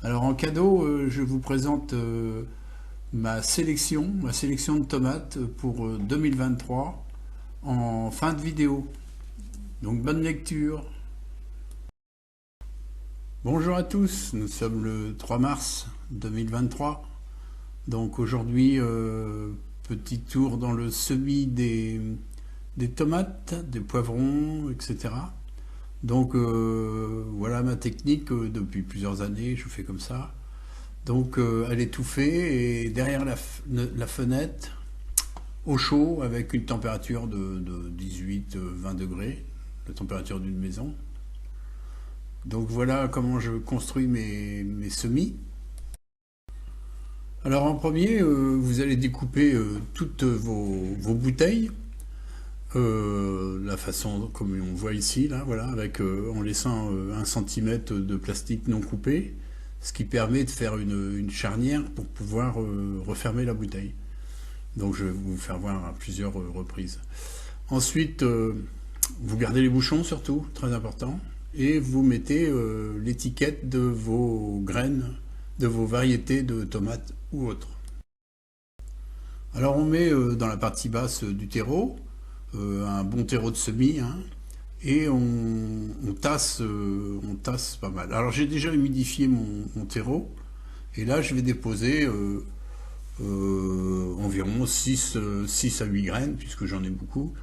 Alors en cadeau, je vous présente ma sélection de tomates pour 2023 en fin de vidéo. Donc bonne lecture. Bonjour à tous, nous sommes le 3 mars 2023. Donc aujourd'hui, petit tour dans le semis des tomates, des poivrons, etc. Donc voilà ma technique depuis plusieurs années, je fais comme ça. Donc elle est étouffée et derrière la fenêtre, au chaud, avec une température de 18-20 degrés, la température d'une maison. Donc voilà comment je construis mes semis. Alors en premier, vous allez découper toutes vos bouteilles, la façon comme on voit ici, là, voilà, en laissant 1 cm de plastique non coupé, ce qui permet de faire une charnière pour pouvoir refermer la bouteille. Donc je vais vous faire voir à plusieurs reprises. Ensuite, vous gardez les bouchons surtout, très important, et vous mettez l'étiquette de vos graines, de vos variétés de tomates ou autres. Alors on met dans la partie basse du terreau, un bon terreau de semis, hein, et on tasse pas mal. Alors j'ai déjà humidifié mon terreau, et là je vais déposer environ 6 à 8 graines, puisque j'en ai beaucoup,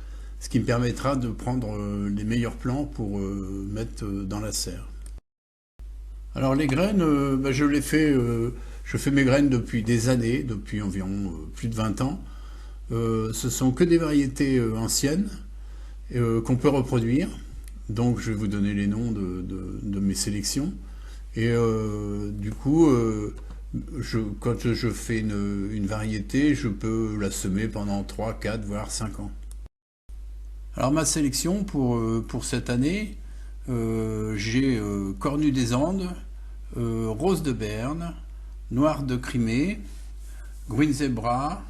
ce qui me permettra de prendre les meilleurs plants pour mettre dans la serre. Alors les graines, je fais mes graines depuis des années, depuis environ plus de 20 ans. Ce sont que des variétés anciennes qu'on peut reproduire. Donc je vais vous donner les noms de mes sélections. Et du coup, quand je fais une variété, je peux la semer pendant 3, 4, voire 5 ans. Alors ma sélection pour cette année, j'ai cornu des Andes, rose de Berne, noir de Crimée, green zebra,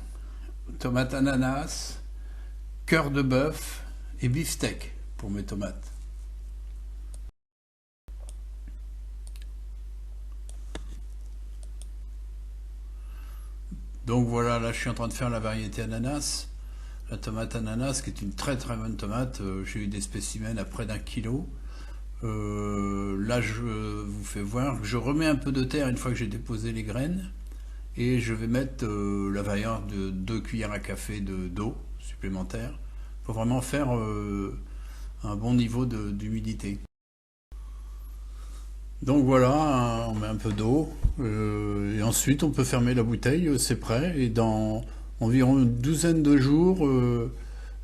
tomate ananas, cœur de bœuf et beefsteak pour mes tomates. Donc voilà, là je suis en train de faire la variété ananas. La tomate ananas, qui est une très très bonne tomate. J'ai eu des spécimens à près d'1 kilo. Là, je vous fais voir. Je remets un peu de terre une fois que j'ai déposé les graines. Et je vais mettre la valeur de 2 cuillères à café d'eau supplémentaire pour vraiment faire un bon niveau d'humidité. Donc voilà, on met un peu d'eau. Et ensuite, on peut fermer la bouteille, c'est prêt. Et dans environ une douzaine de jours,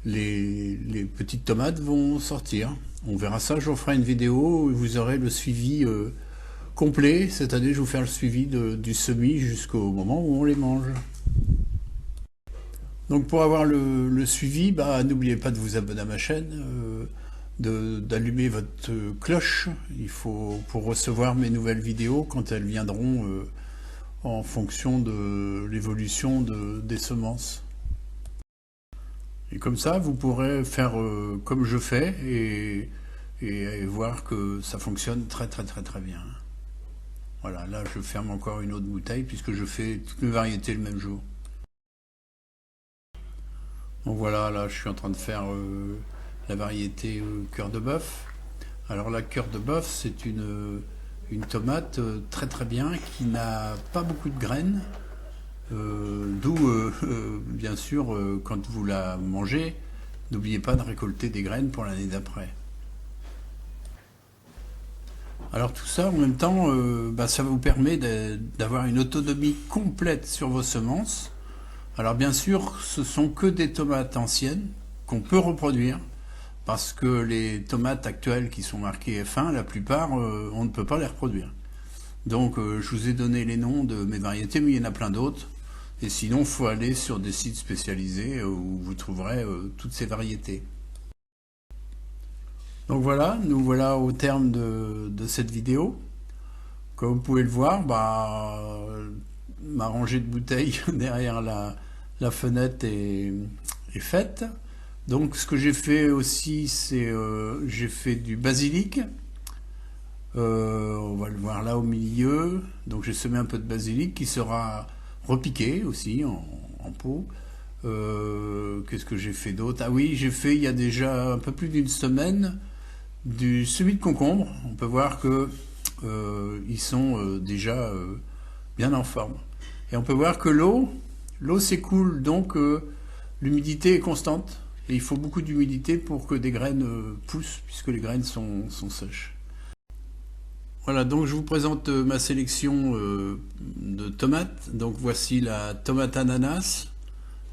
les petites tomates vont sortir. On verra ça, je vous ferai une vidéo où vous aurez le suivi complet. Cette année, je vais vous faire le suivi du semis jusqu'au moment où on les mange. Donc pour avoir le suivi, n'oubliez pas de vous abonner à ma chaîne, d'allumer votre cloche. Il faut pour recevoir mes nouvelles vidéos quand elles viendront en fonction de l'évolution des semences. Et comme ça, vous pourrez faire comme je fais et voir que ça fonctionne très très très très bien. Voilà, là je ferme encore une autre bouteille puisque je fais toutes mes variétés le même jour. Donc voilà, là je suis en train de faire la variété cœur de bœuf. Alors la cœur de bœuf, c'est une tomate très très bien qui n'a pas beaucoup de graines. D'où, bien sûr, quand vous la mangez, n'oubliez pas de récolter des graines pour l'année d'après. Alors tout ça, en même temps, ça vous permet d'avoir une autonomie complète sur vos semences. Alors bien sûr, ce sont que des tomates anciennes qu'on peut reproduire, parce que les tomates actuelles qui sont marquées F1, la plupart, on ne peut pas les reproduire. Donc je vous ai donné les noms de mes variétés, mais il y en a plein d'autres. Et sinon, il faut aller sur des sites spécialisés où vous trouverez toutes ces variétés. Donc voilà, nous voilà au terme de cette vidéo. Comme vous pouvez le voir, ma rangée de bouteilles derrière la fenêtre est faite. Donc ce que j'ai fait aussi, c'est j'ai fait du basilic, On va le voir là au milieu. Donc j'ai semé un peu de basilic qui sera repiqué aussi en pot. Qu'est-ce que j'ai fait d'autre? Ah oui, j'ai fait il y a déjà un peu plus d'une semaine du semis de concombre. On peut voir que ils sont déjà bien en forme. Et on peut voir que l'eau s'écoule, donc l'humidité est constante. Et il faut beaucoup d'humidité pour que des graines poussent, puisque les graines sont sèches. Voilà, donc je vous présente ma sélection de tomates. Donc voici la tomate ananas,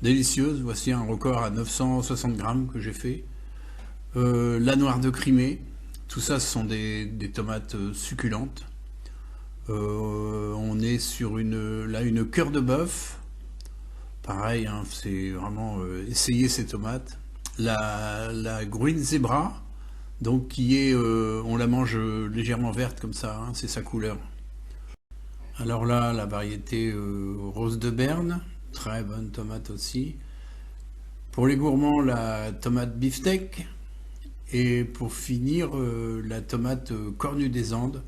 délicieuse. Voici un record à 960 grammes que j'ai fait. La noire de Crimée. Tout ça, ce sont des tomates succulentes. On est sur une cœur de bœuf. Pareil, hein, c'est vraiment essayer ces tomates. La Green Zebra, donc qui est, on la mange légèrement verte comme ça, hein, c'est sa couleur. Alors là, la variété rose de Berne, très bonne tomate aussi. Pour les gourmands, la tomate beefsteak. Et pour finir, la tomate cornue des Andes,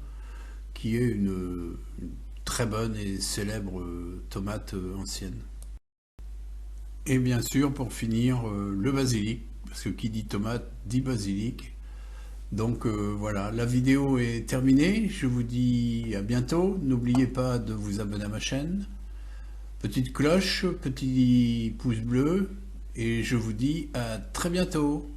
qui est une très bonne et célèbre tomate ancienne. Et bien sûr, pour finir, le basilic, parce que qui dit tomate dit basilic. Donc voilà, la vidéo est terminée. Je vous dis à bientôt. N'oubliez pas de vous abonner à ma chaîne. Petite cloche, petit pouce bleu. Et je vous dis à très bientôt.